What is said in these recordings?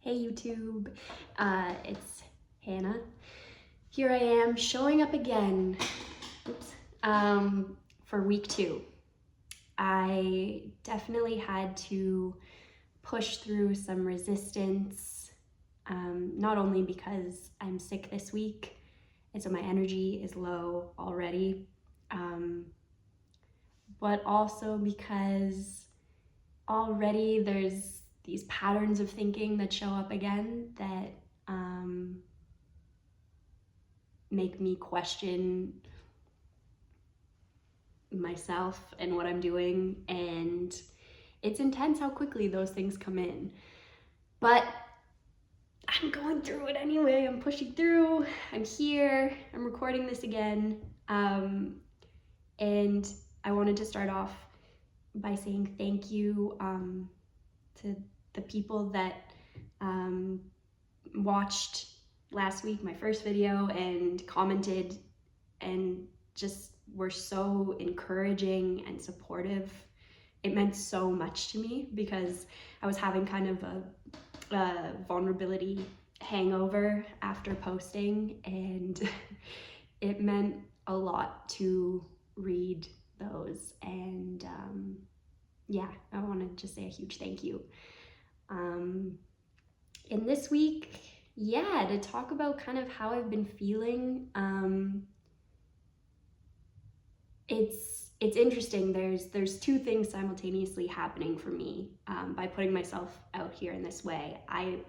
Hey YouTube, it's Hannah. Here I am showing up again. Oops. For week 2. I definitely had to push through some resistance, not only because I'm sick this week and so my energy is low already, but also because already there's these patterns of thinking that show up again that make me question myself and what I'm doing, and it's intense how quickly those things come in. But I'm going through it anyway. I'm pushing through. I'm here. I'm recording this again. And I wanted to start off by saying thank you to the people that watched last week, my first video, and commented and just were so encouraging and supportive. It meant so much to me because I was having kind of a vulnerability hangover after posting, and it meant a lot to read those. And yeah, I want to just say a huge thank you. And this week, yeah, to talk about kind of how I've been feeling. It's interesting. There's two things simultaneously happening for me by putting myself out here in this way. I,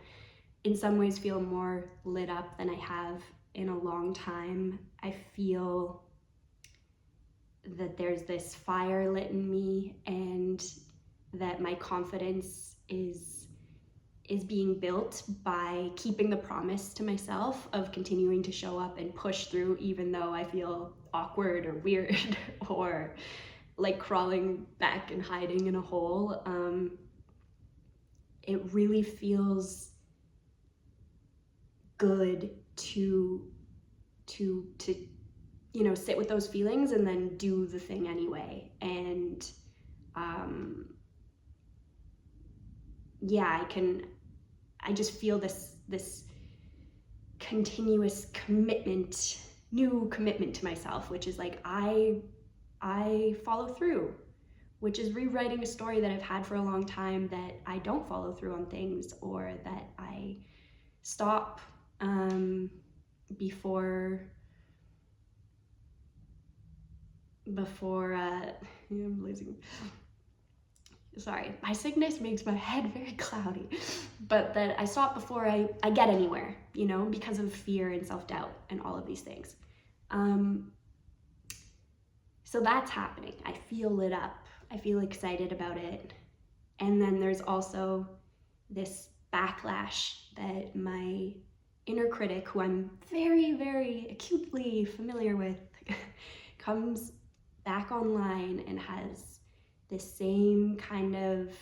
in some ways, feel more lit up than I have in a long time. I feel that there's this fire lit in me, and that my confidence is being built by keeping the promise to myself of continuing to show up and push through, even though I feel awkward or weird or like crawling back and hiding in a hole. It really feels good to you know, sit with those feelings and then do the thing anyway. And yeah, I just feel this continuous commitment, new commitment to myself, which is like I follow through, which is rewriting a story that I've had for a long time, that I don't follow through on things, or that I stop before I'm losing. Sorry, my sickness makes my head very cloudy, but that I stop before I get anywhere, you know, because of fear and self-doubt and all of these things. So that's happening. I feel lit up. I feel excited about it. And then there's also this backlash that my inner critic, who I'm very, very acutely familiar with, comes back online and has this same kind of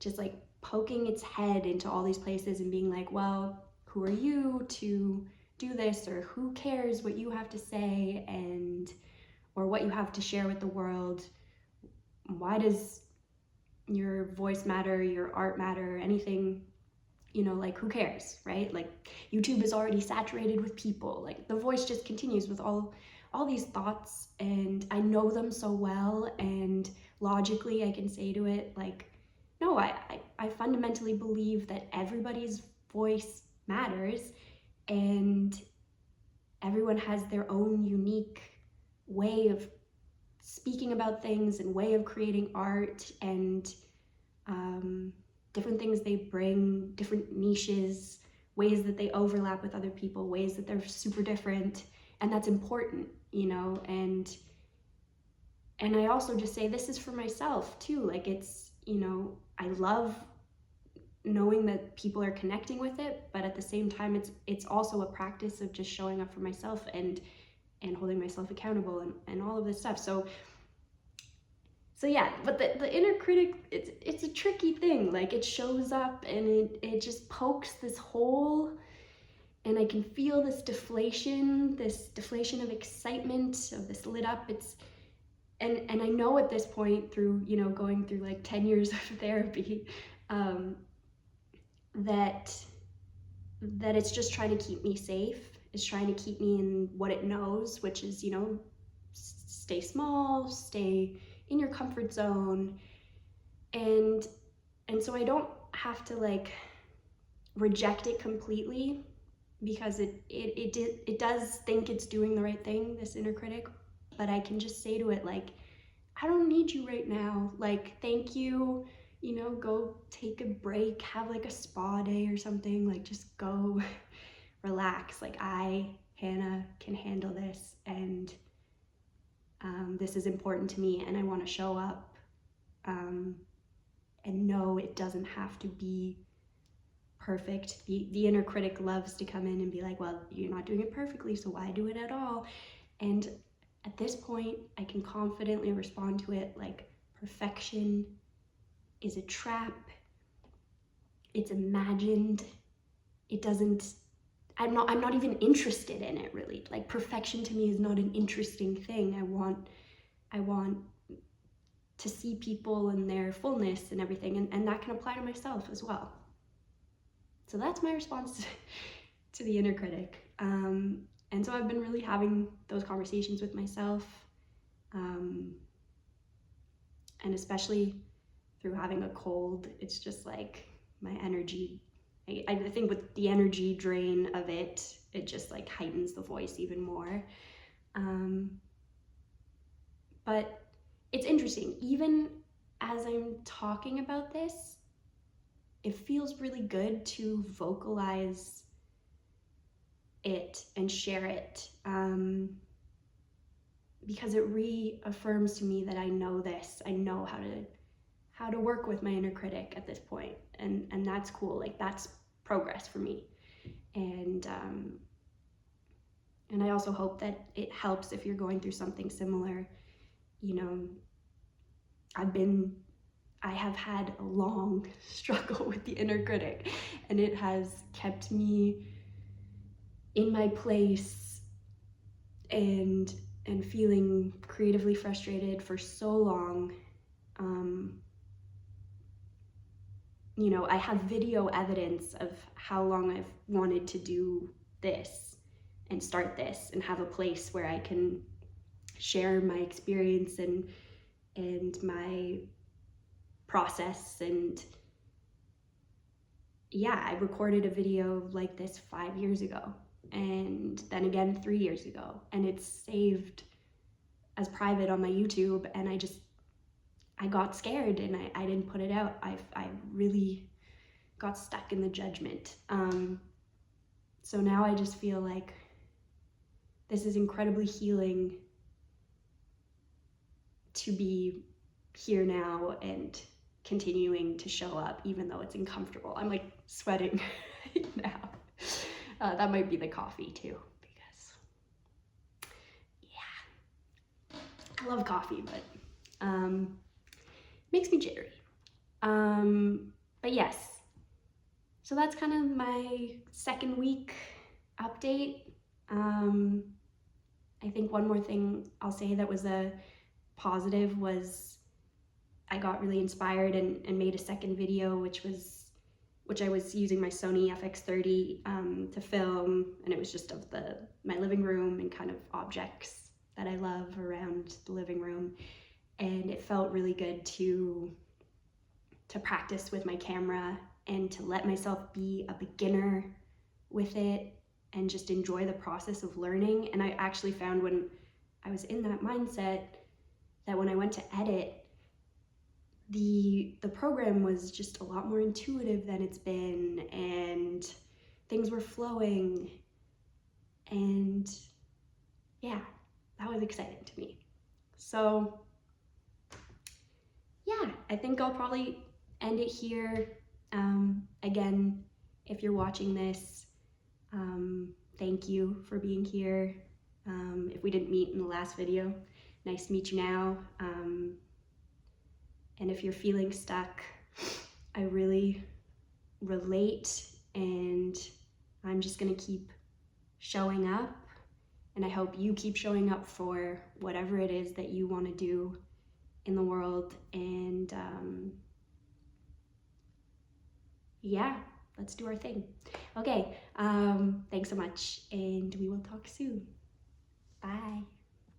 just like poking its head into all these places and being like, well, who are you to do this, or who cares what you have to say and or what you have to share with the world? Why does your voice matter, your art matter, anything? You know, like, who cares, right? Like, YouTube is already saturated with people. Like, the voice just continues with all these thoughts, and I know them so well, and logically I can say to it, like, no, I fundamentally believe that everybody's voice matters, and everyone has their own unique way of speaking about things and way of creating art, and different things they bring, different niches, ways that they overlap with other people, ways that they're super different, and that's important, you know. And I also just say this is for myself too. Like, it's, you know, I love knowing that people are connecting with it, but at the same time it's also a practice of just showing up for myself and holding myself accountable and all of this stuff. So yeah, but the inner critic, it's a tricky thing. Like, it shows up and it just pokes this hole, and I can feel this deflation of excitement, of this lit up. And I know at this point, through, you know, going through like 10 years of therapy, that it's just trying to keep me safe. It's trying to keep me in what it knows, which is, stay small, stay in your comfort zone. And so I don't have to like reject it completely, because it does think it's doing the right thing, this inner critic, but I can just say to it, like, I don't need you right now. Like, thank you, go take a break, have like a spa day or something, like just go relax. Like, Hannah, can handle this, and this is important to me, and I want to show up, and no, it doesn't have to be perfect. The inner critic loves to come in and be like, well, you're not doing it perfectly, so why do it at all? And at this point, I can confidently respond to it like, perfection is a trap. It's imagined. It doesn't, I'm not even interested in it, really. Like, perfection to me is not an interesting thing. I want to see people in their fullness and everything, and that can apply to myself as well. So that's my response to the inner critic. And so I've been really having those conversations with myself, and especially through having a cold, it's just like my energy, I think with the energy drain of it, it just like heightens the voice even more. But it's interesting, even as I'm talking about this, it feels really good to vocalize it and share it, because it reaffirms to me that I know this. I know how to work with my inner critic at this point, and that's cool. Like, that's progress for me, and I also hope that it helps if you're going through something similar. I have had a long struggle with the inner critic, and it has kept me in my place and feeling creatively frustrated for so long. I have video evidence of how long I've wanted to do this and start this and have a place where I can share my experience and my process. And yeah, I recorded a video like this 5 years ago, and then again 3 years ago, and it's saved as private on my YouTube, and I got scared and I didn't put it out. I really got stuck in the judgment. So now I just feel like this is incredibly healing to be here now and continuing to show up, even though it's uncomfortable. I'm like sweating right now. That might be the coffee too, because yeah, I love coffee, but makes me jittery. But yes, so that's kind of my second week update. I think one more thing I'll say that was a positive was I got really inspired and made a second video, which I was using my Sony FX30 to film, and it was just of my living room and kind of objects that I love around the living room. And it felt really good to practice with my camera and to let myself be a beginner with it and just enjoy the process of learning. And I actually found, when I was in that mindset, that when I went to edit, the program was just a lot more intuitive than it's been, and things were flowing, and yeah, that was exciting to me. So yeah, I think I'll probably end it here. Again, if you're watching this, thank you for being here. If we didn't meet in the last video, nice to meet you now. And if you're feeling stuck, I really relate, and I'm just gonna keep showing up, and I hope you keep showing up for whatever it is that you want to do in the world. And yeah, let's do our thing. Okay, thanks so much, and we will talk soon. Bye.